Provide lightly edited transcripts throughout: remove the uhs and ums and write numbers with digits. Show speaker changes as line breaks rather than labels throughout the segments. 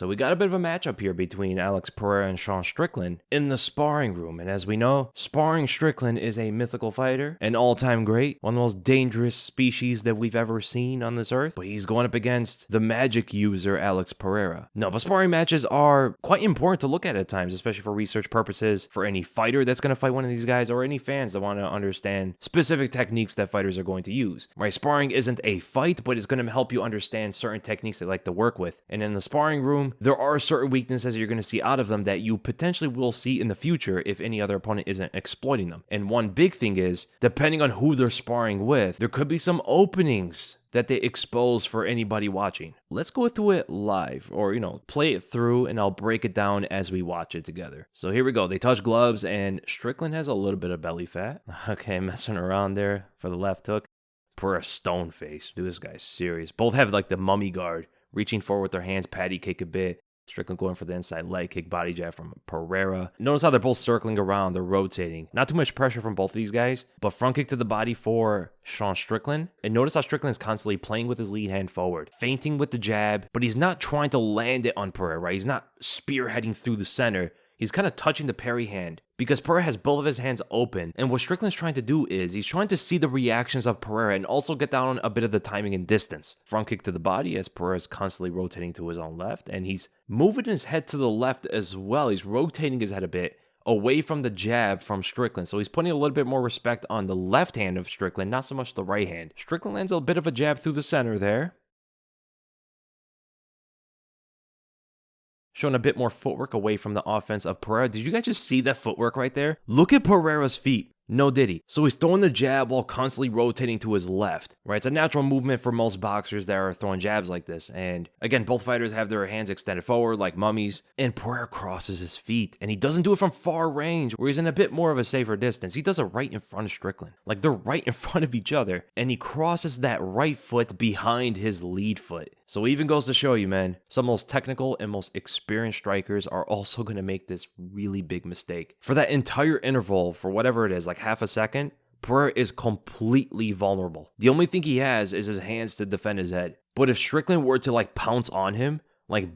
So we got a bit of a matchup here between Alex Pereira and Sean Strickland in the sparring room. And as we know, Sparring Strickland is a mythical fighter, an all-time great, one of the most dangerous species that we've ever seen on this earth. But he's going up against the magic user, Alex Pereira. No, but sparring matches are quite important to look at times, especially for research purposes, for any fighter that's going to fight one of these guys, or any fans that want to understand specific techniques that fighters are going to use. Right? Sparring isn't a fight, but it's going to help you understand certain techniques they like to work with. And in the sparring room, there are certain weaknesses you're going to see out of them that you potentially will see in the future if any other opponent isn't exploiting them. And one big thing is, depending on who they're sparring with, there could be some openings that they expose for anybody watching. Let's go through it live, or, play it through, and I'll break it down as we watch it together. So here we go. They touch gloves, and Strickland has a little bit of belly fat. Okay, messing around there for the left hook. Pereira stone face. Dude, this guy's serious. Both have like the mummy guard, reaching forward with their hands, patty kick a bit. Strickland going for the inside leg kick, body jab from Pereira. Notice how they're both circling around, they're rotating. Not too much pressure from both of these guys, but front kick to the body for Sean Strickland. And notice how Strickland is constantly playing with his lead hand forward, feinting with the jab, but he's not trying to land it on Pereira, right? He's not spearheading through the center. He's kind of touching the parry hand because Pereira has both of his hands open. And what Strickland's trying to do is he's trying to see the reactions of Pereira and also get down a bit of the timing and distance. Front kick to the body as Pereira's constantly rotating to his own left. And he's moving his head to the left as well. He's rotating his head a bit away from the jab from Strickland. So he's putting a little bit more respect on the left hand of Strickland, not so much the right hand. Strickland lands a bit of a jab through the center there. Showing a bit more footwork away from the offense of Pereira. Did you guys just see that footwork right there? Look at Pereira's feet. No diddy. So he's throwing the jab while constantly rotating to his left, right? It's a natural movement for most boxers that are throwing jabs like this. And again, both fighters have their hands extended forward like mummies, and Pereira crosses his feet, and he doesn't do it from far range where he's in a bit more of a safer distance. He does it right in front of Strickland. Like they're right in front of each other, and he crosses that right foot behind his lead foot. So it even goes to show you, man, some of the most technical and most experienced strikers are also going to make this really big mistake. For that entire interval, for whatever it is, like half a second, Pereira is completely vulnerable. The only thing he has is his hands to defend his head. But if Strickland were to pounce on him,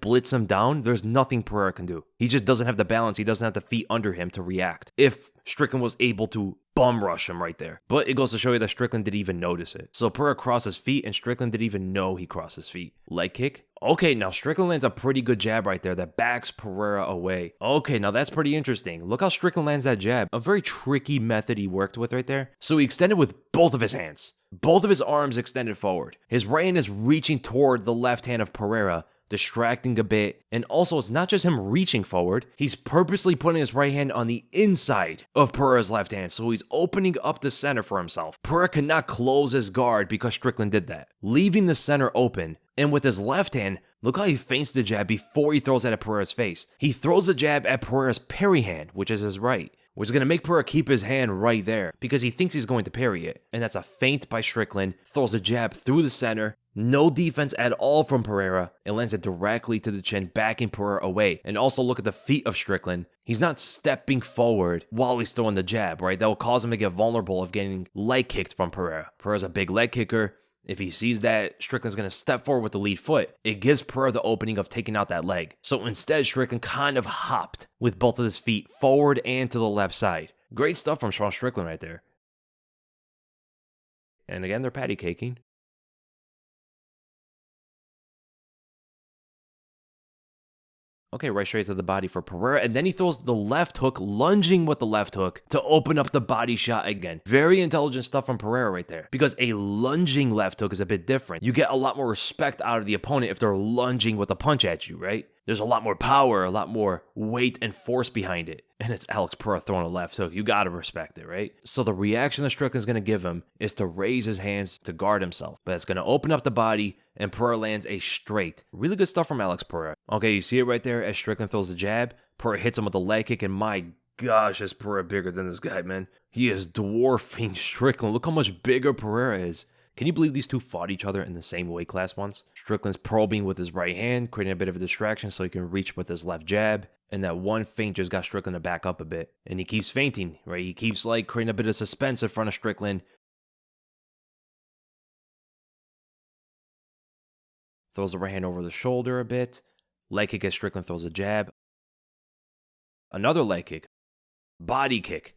blitz him down, there's nothing Pereira can do. He just doesn't have the balance. He doesn't have the feet under him to react. If Strickland was able to bum rush him right there. But it goes to show you that Strickland didn't even notice it. So Pereira crossed his feet, and Strickland didn't even know he crossed his feet. Leg kick. Okay, now Strickland lands a pretty good jab right there that backs Pereira away. Okay, now that's pretty interesting. Look how Strickland lands that jab. A very tricky method he worked with right there. So he extended with both of his hands. Both of his arms extended forward. His right hand is reaching toward the left hand of Pereira, distracting a bit. And also, it's not just him reaching forward. He's purposely putting his right hand on the inside of Pereira's left hand. So he's opening up the center for himself. Pereira cannot close his guard because Strickland did that, leaving the center open. And with his left hand, look how he feints the jab before he throws it at Pereira's face. He throws the jab at Pereira's parry hand, which is his right, which is going to make Pereira keep his hand right there because he thinks he's going to parry it. And that's a feint by Strickland. Throws a jab through the center. No defense at all from Pereira. It lands it directly to the chin, backing Pereira away. And also look at the feet of Strickland. He's not stepping forward while he's throwing the jab, right? That will cause him to get vulnerable of getting leg kicked from Pereira. Pereira's a big leg kicker. If he sees that Strickland's going to step forward with the lead foot, it gives Pereira the opening of taking out that leg. So instead, Strickland kind of hopped with both of his feet forward and to the left side. Great stuff from Sean Strickland right there. And again, they're patty caking. Okay, right straight to the body for Pereira, and then he throws the left hook, lunging with the left hook to open up the body shot again. Very intelligent stuff from Pereira right there, because a lunging left hook is a bit different. You get a lot more respect out of the opponent if they're lunging with a punch at you, right? There's a lot more power, a lot more weight and force behind it. And it's Alex Pereira throwing a left hook. You gotta respect it, right? So the reaction that Strickland's gonna give him is to raise his hands to guard himself. But it's gonna open up the body, and Pereira lands a straight. Really good stuff from Alex Pereira. Okay, you see it right there as Strickland throws the jab. Pereira hits him with a leg kick, and my gosh, is Pereira bigger than this guy, man. He is dwarfing Strickland. Look how much bigger Pereira is. Can you believe these two fought each other in the same weight class once? Strickland's probing with his right hand, creating a bit of a distraction so he can reach with his left jab. And that one feint just got Strickland to back up a bit. And he keeps feinting, right? He keeps creating a bit of suspense in front of Strickland. Throws the right hand over the shoulder a bit. Leg kick as Strickland throws a jab. Another leg kick. Body kick.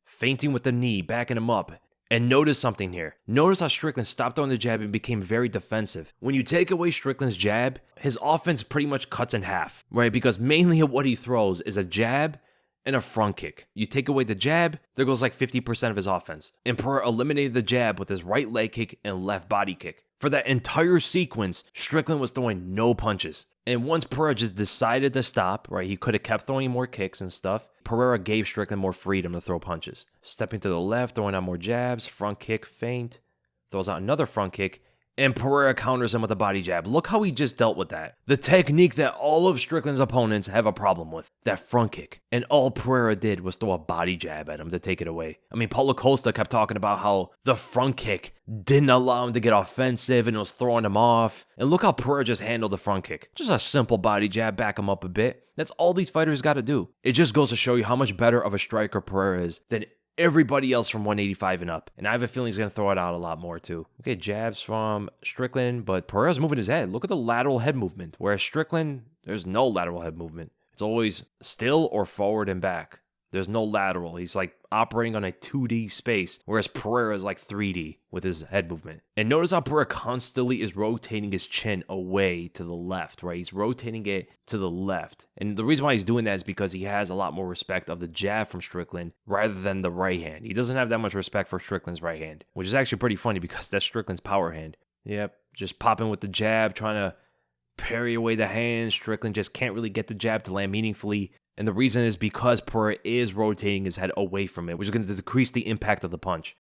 Feinting with the knee, backing him up. And notice something here. Notice how Strickland stopped throwing the jab and became very defensive. When you take away Strickland's jab, his offense pretty much cuts in half, right? Because mainly what he throws is a jab and a front kick. You take away the jab, there goes like 50% of his offense. And Pereira eliminated the jab with his right leg kick and left body kick. For that entire sequence, Strickland was throwing no punches. And once Pereira just decided to stop, right, he could have kept throwing more kicks and stuff. Pereira gave Strickland more freedom to throw punches. Stepping to the left, throwing out more jabs, front kick, feint, throws out another front kick, and Pereira counters him with a body jab. Look how he just dealt with that. The technique that all of Strickland's opponents have a problem with, that front kick. And all Pereira did was throw a body jab at him to take it away. I mean, Paulo Costa kept talking about how the front kick didn't allow him to get offensive and it was throwing him off. And look how Pereira just handled the front kick. Just a simple body jab, back him up a bit. That's all these fighters got to do. It just goes to show you how much better of a striker Pereira is than everybody else from 185 and up. And I have a feeling he's going to throw it out a lot more too. Okay, jabs from Strickland, but Pereira's moving his head. Look at the lateral head movement. Whereas Strickland, there's no lateral head movement. It's always still or forward and back. There's no lateral. He's like operating on a 2D space, whereas Pereira is like 3D with his head movement. And notice how Pereira constantly is rotating his chin away to the left, right? He's rotating it to the left. And the reason why he's doing that is because he has a lot more respect of the jab from Strickland rather than the right hand. He doesn't have that much respect for Strickland's right hand, which is actually pretty funny because that's Strickland's power hand. Yep, just popping with the jab, trying to parry away the hand. Strickland just can't really get the jab to land meaningfully. And the reason is because Pereira is rotating his head away from it, which is going to decrease the impact of the punch.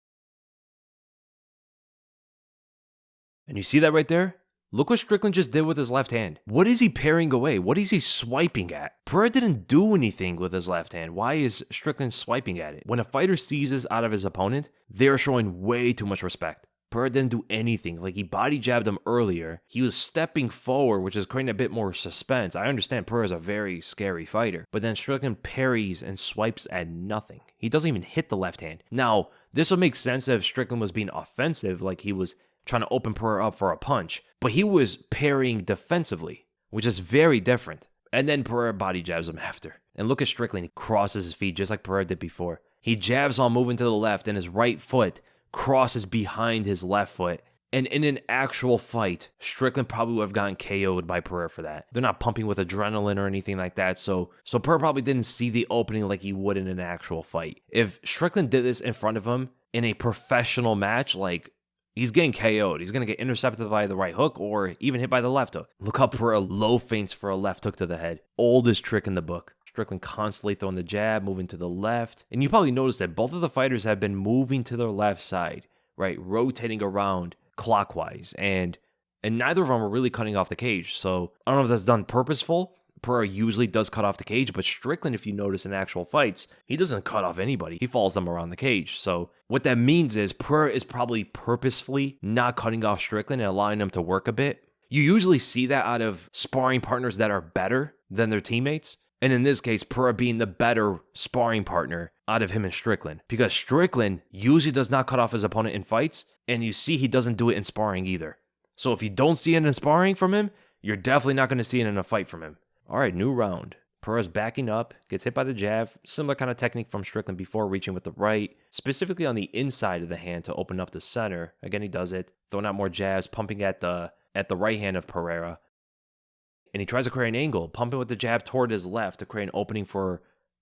And you see that right there? Look what Strickland just did with his left hand. What is he parrying away? What is he swiping at? Pereira didn't do anything with his left hand. Why is Strickland swiping at it? When a fighter seizes out of his opponent, they're showing way too much respect. Pereira didn't do anything. Like, he body jabbed him earlier. He was stepping forward, which is creating a bit more suspense. I understand Pereira's a very scary fighter. But then Strickland parries and swipes at nothing. He doesn't even hit the left hand. Now, this would make sense if Strickland was being offensive, like he was trying to open Pereira up for a punch. But he was parrying defensively, which is very different. And then Pereira body jabs him after. And look at Strickland. He crosses his feet just like Pereira did before. He jabs while moving to the left, and his right foot crosses behind his left foot. And in an actual fight, Strickland probably would have gotten KO'd by Pereira for that. They're not pumping with adrenaline or anything like that, so Pereira probably didn't see the opening like he would in an actual fight. If Strickland did this in front of him in a professional match, like, he's getting KO'd. He's going to get intercepted by the right hook or even hit by the left hook. Look how Pereira low feints for a left hook to the head. Oldest trick in the book. Strickland constantly throwing the jab, moving to the left. And you probably noticed that both of the fighters have been moving to their left side, right? Rotating around clockwise. And neither of them are really cutting off the cage. So I don't know if that's done purposeful. Pereira usually does cut off the cage, but Strickland, if you notice in actual fights, he doesn't cut off anybody. He follows them around the cage. So what that means is Pereira is probably purposefully not cutting off Strickland and allowing him to work a bit. You usually see that out of sparring partners that are better than their teammates. And in this case, Pereira being the better sparring partner out of him and Strickland. Because Strickland usually does not cut off his opponent in fights, and you see he doesn't do it in sparring either. So if you don't see it in sparring from him, you're definitely not going to see it in a fight from him. All right, new round. Pereira's backing up, gets hit by the jab. Similar kind of technique from Strickland before, reaching with the right, specifically on the inside of the hand to open up the center. Again, he does it, throwing out more jabs, pumping at the right hand of Pereira. And he tries to create an angle, pumping with the jab toward his left to create an opening for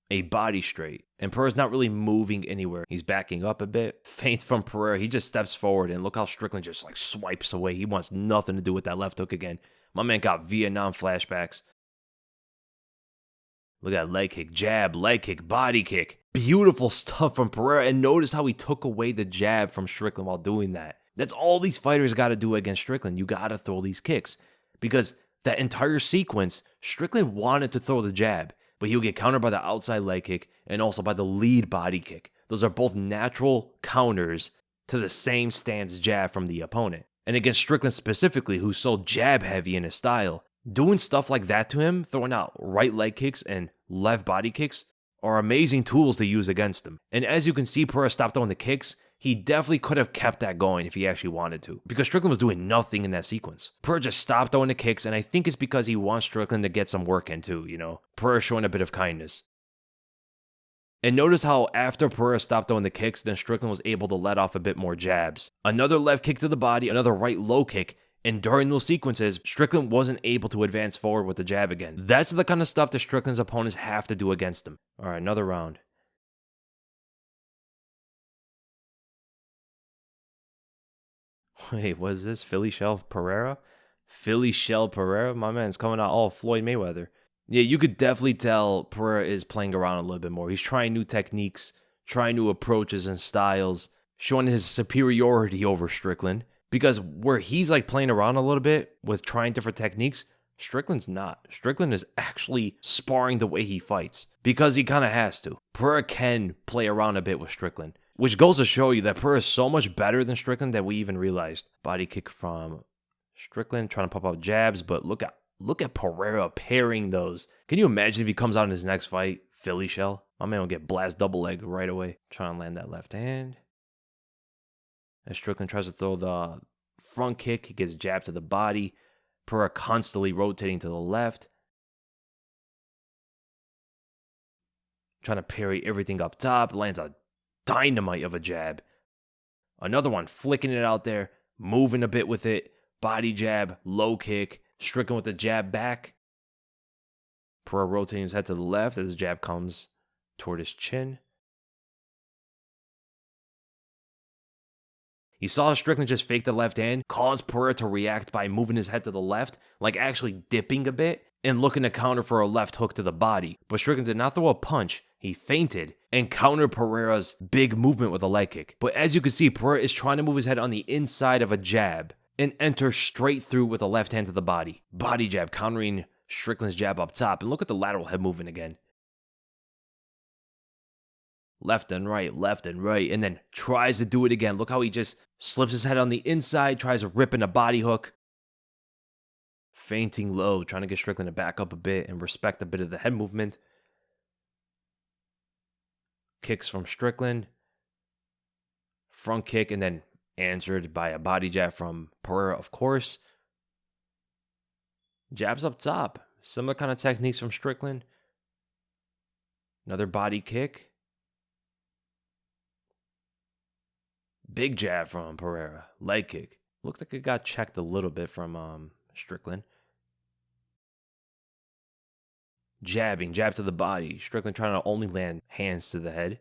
a body straight. And Pereira's not really moving anywhere. He's backing up a bit. Feint from Pereira. He just steps forward, and look how Strickland just like swipes away. He wants nothing to do with that left hook again. My man got Vietnam flashbacks. Look at that leg kick, jab, leg kick, body kick. Beautiful stuff from Pereira. And notice how he took away the jab from Strickland while doing that. That's all these fighters got to do against Strickland. You got to throw these kicks. Because that entire sequence, Strickland wanted to throw the jab, but he would get countered by the outside leg kick and also by the lead body kick. Those are both natural counters to the same stance jab from the opponent. And against Strickland specifically, who's so jab heavy in his style, doing stuff like that to him, throwing out right leg kicks and left body kicks, are amazing tools to use against him. And as you can see, Pereira stopped throwing the kicks, He definitely could have kept that going if he actually wanted to, because Strickland was doing nothing in that sequence. Pereira just stopped throwing the kicks, and I think it's because he wants Strickland to get some work in too, you know? Pereira showing a bit of kindness. And notice how after Pereira stopped throwing the kicks, then Strickland was able to let off a bit more jabs. Another left kick to the body, another right low kick, and during those sequences, Strickland wasn't able to advance forward with the jab again. That's the kind of stuff that Strickland's opponents have to do against him. All right, another round. Wait, what is this? Philly Shell Pereira? Philly Shell Pereira? My man's coming out all Floyd Mayweather. Yeah, you could definitely tell Pereira is playing around a little bit more. He's trying new techniques, trying new approaches and styles, showing his superiority over Strickland. Because where he's like playing around a little bit with trying different techniques, Strickland's not. Strickland is actually sparring the way he fights because he kind of has to. Pereira can play around a bit with Strickland, which goes to show you that Pereira is so much better than Strickland that we even realized. Body kick from Strickland, trying to pop out jabs, but look at Pereira pairing those. Can you imagine if he comes out in his next fight, Philly Shell? My man will get blast double leg right away. Trying to land that left hand. As Strickland tries to throw the front kick, he gets jabbed to the body. Pereira constantly rotating to the left. Trying to parry everything up top. Lands a dynamite of a jab. Another one, flicking it out there. Moving a bit with it. Body jab, low kick. Strickland with the jab back. Pereira rotating his head to the left as the jab comes toward his chin. He saw Strickland just fake the left hand, cause Pereira to react by moving his head to the left, like actually dipping a bit, and looking to counter for a left hook to the body. But Strickland did not throw a punch, he feinted, and countered Pereira's big movement with a leg kick. But as you can see, Pereira is trying to move his head on the inside of a jab, and enter straight through with a left hand to the body. Body jab, countering Strickland's jab up top, and look at the lateral head movement again. Left and right, and then tries to do it again. Look how he just slips his head on the inside, tries to rip in a body hook. Feinting low, trying to get Strickland to back up a bit and respect a bit of the head movement. Kicks from Strickland. Front kick, and then answered by a body jab from Pereira, of course. Jabs up top. Similar kind of techniques from Strickland. Another body kick. Big jab from Pereira. Leg kick. Looked like it got checked a little bit from Strickland. Jabbing. Jab to the body. Strickland trying to only land hands to the head.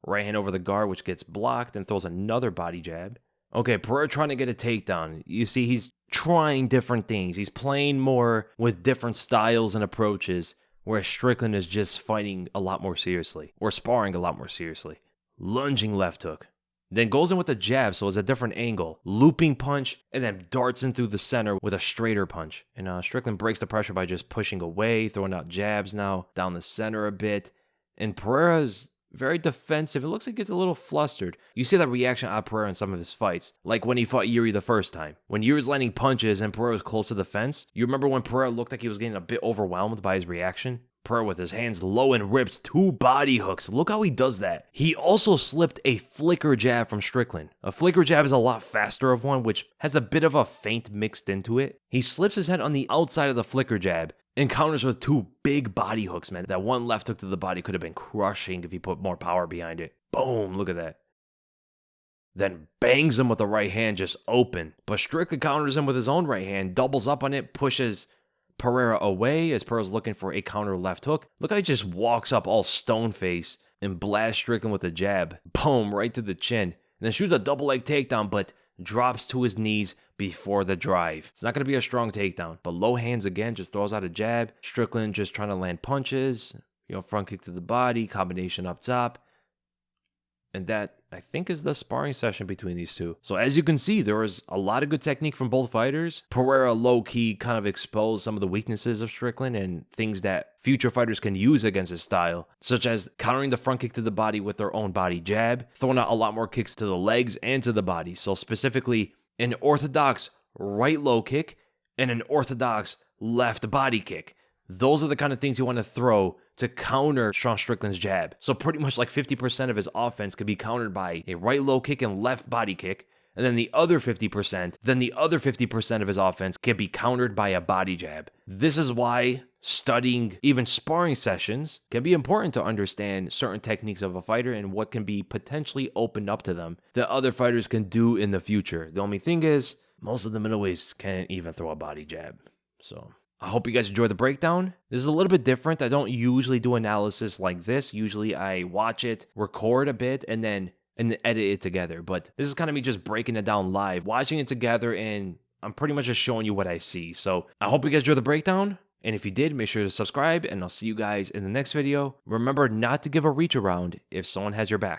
Right hand over the guard, which gets blocked, and throws another body jab. Okay, Pereira trying to get a takedown. You see, he's trying different things. He's playing more with different styles and approaches, whereas Strickland is just fighting a lot more seriously, or sparring a lot more seriously. Lunging left hook. Then goes in with a jab, so it's a different angle. Looping punch, and then darts in through the center with a straighter punch. And Strickland breaks the pressure by just pushing away, throwing out jabs now, down the center a bit. And Pereira's very defensive. It looks like he's a little flustered. You see that reaction out of Pereira in some of his fights, like when he fought Yuri the first time. When Yuri's landing punches and Pereira was close to the fence, you remember when Pereira looked like he was getting a bit overwhelmed by his reaction? Pereira with his hands low and rips 2 body hooks. Look how he does that. He also slipped a flicker jab from Strickland. A flicker jab is a lot faster of one, which has a bit of a feint mixed into it. He slips his head on the outside of the flicker jab and counters with 2 big body hooks, man. That one left hook to the body could have been crushing if he put more power behind it. Boom, look at that. Then bangs him with the right hand just open. But Strickland counters him with his own right hand, doubles up on it, pushes Pereira away as Pereira's looking for a counter left hook. Look how he just walks up all stone face and blasts Strickland with a jab. Boom, right to the chin. And then shoots a double leg takedown, but drops to his knees before the drive. It's not going to be a strong takedown, but low hands again, just throws out a jab. Strickland just trying to land punches. Front kick to the body, combination up top. And that, I think, is the sparring session between these two. So as you can see, there was a lot of good technique from both fighters. Pereira low-key kind of exposed some of the weaknesses of Strickland and things that future fighters can use against his style, such as countering the front kick to the body with their own body jab, throwing out a lot more kicks to the legs and to the body. So specifically, an orthodox right low kick and an orthodox left body kick. Those are the kind of things you want to throw to counter Sean Strickland's jab. So pretty much like 50% of his offense could be countered by a right low kick and left body kick. And then the other 50% of his offense can be countered by a body jab. This is why studying even sparring sessions can be important to understand certain techniques of a fighter and what can be potentially opened up to them that other fighters can do in the future. The only thing is, most of the middleweights can't even throw a body jab. So I hope you guys enjoy the breakdown. This is a little bit different. I don't usually do analysis like this. Usually I watch it, record a bit, and then edit it together. But this is kind of me just breaking it down live, watching it together, and I'm pretty much just showing you what I see. So I hope you guys enjoy the breakdown. And if you did, make sure to subscribe, and I'll see you guys in the next video. Remember not to give a reach around if someone has your back.